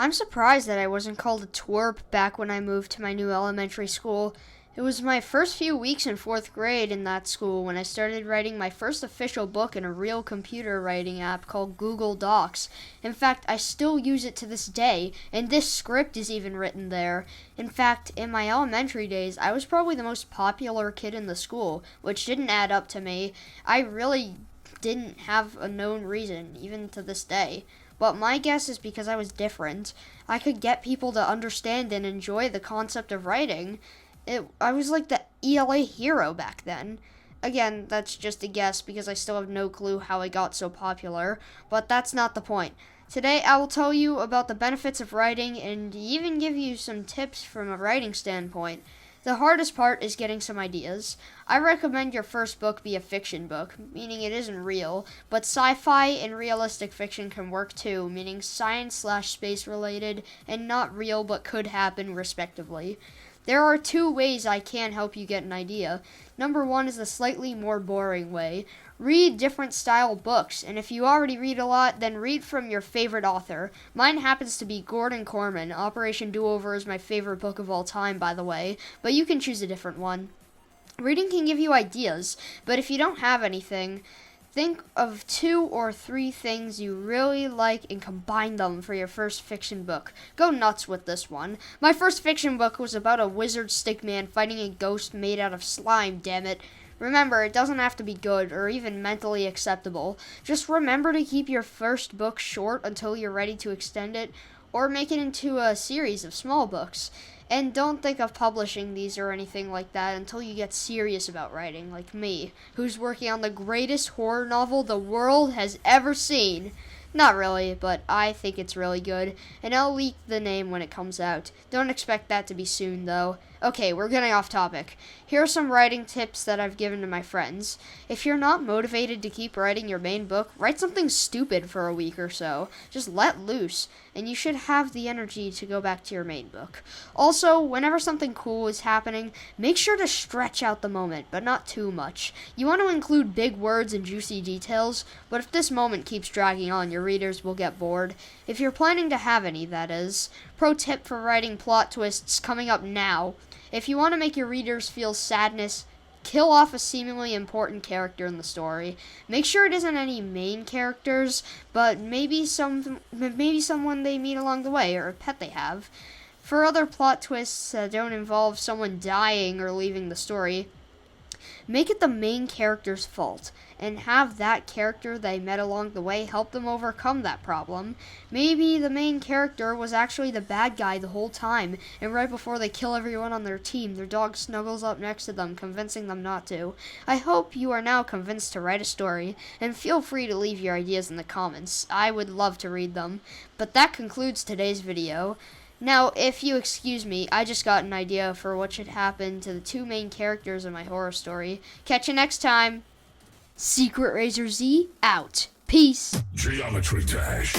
I'm surprised that I wasn't called a twerp back when I moved to my new elementary school. It was my first few weeks in 4th grade in that school when I started writing my first official book in a real computer writing app called Google Docs. In fact, I still use it to this day, and this script is even written there. In fact, in my elementary days, I was probably the most popular kid in the school, which didn't add up to me. I really didn't have a known reason, even to this day. But my guess is because I was different. I could get people to understand and enjoy the concept of writing. I was like the ELA hero back then. Again, that's just a guess because I still have no clue how I got so popular, but that's not the point. Today I will tell you about the benefits of writing and even give you some tips from a writing standpoint. The hardest part is getting some ideas. I recommend your first book be a fiction book, meaning it isn't real, but sci-fi and realistic fiction can work too, meaning science/space related and not real but could happen respectively. There are 2 ways I can help you get an idea. Number 1 is the slightly more boring way. Read different style books, and if you already read a lot, then read from your favorite author. Mine happens to be Gordon Corman. Operation Do-Over is my favorite book of all time, by the way, but you can choose a different one. Reading can give you ideas, but if you don't have anything, think of 2 or 3 things you really like and combine them for your first fiction book. Go nuts with this one. My first fiction book was about a wizard stickman fighting a ghost made out of slime, damn it. Remember, it doesn't have to be good or even mentally acceptable. Just remember to keep your first book short until you're ready to extend it or make it into a series of small books. And don't think of publishing these or anything like that until you get serious about writing, like me, who's working on the greatest horror novel the world has ever seen. Not really, but I think it's really good, and I'll leak the name when it comes out. Don't expect that to be soon, though. Okay, we're getting off topic. Here are some writing tips that I've given to my friends. If you're not motivated to keep writing your main book, write something stupid for a week or so. Just let loose, and you should have the energy to go back to your main book. Also, whenever something cool is happening, make sure to stretch out the moment, but not too much. You want to include big words and juicy details, but if this moment keeps dragging on, your readers will get bored. If you're planning to have any, that is. Pro tip for writing plot twists coming up now. If you want to make your readers feel sadness, kill off a seemingly important character in the story. Make sure it isn't any main characters, but maybe someone they meet along the way or a pet they have. For other plot twists that don't involve someone dying or leaving the story, make it the main character's fault, and have that character they met along the way help them overcome that problem. Maybe the main character was actually the bad guy the whole time, and right before they kill everyone on their team, their dog snuggles up next to them, convincing them not to. I hope you are now convinced to write a story, and feel free to leave your ideas in the comments. I would love to read them. But that concludes today's video. Now, if you excuse me, I just got an idea for what should happen to the 2 main characters in my horror story. Catch you next time. Secret Razor Z, out. Peace. Geometry Dash.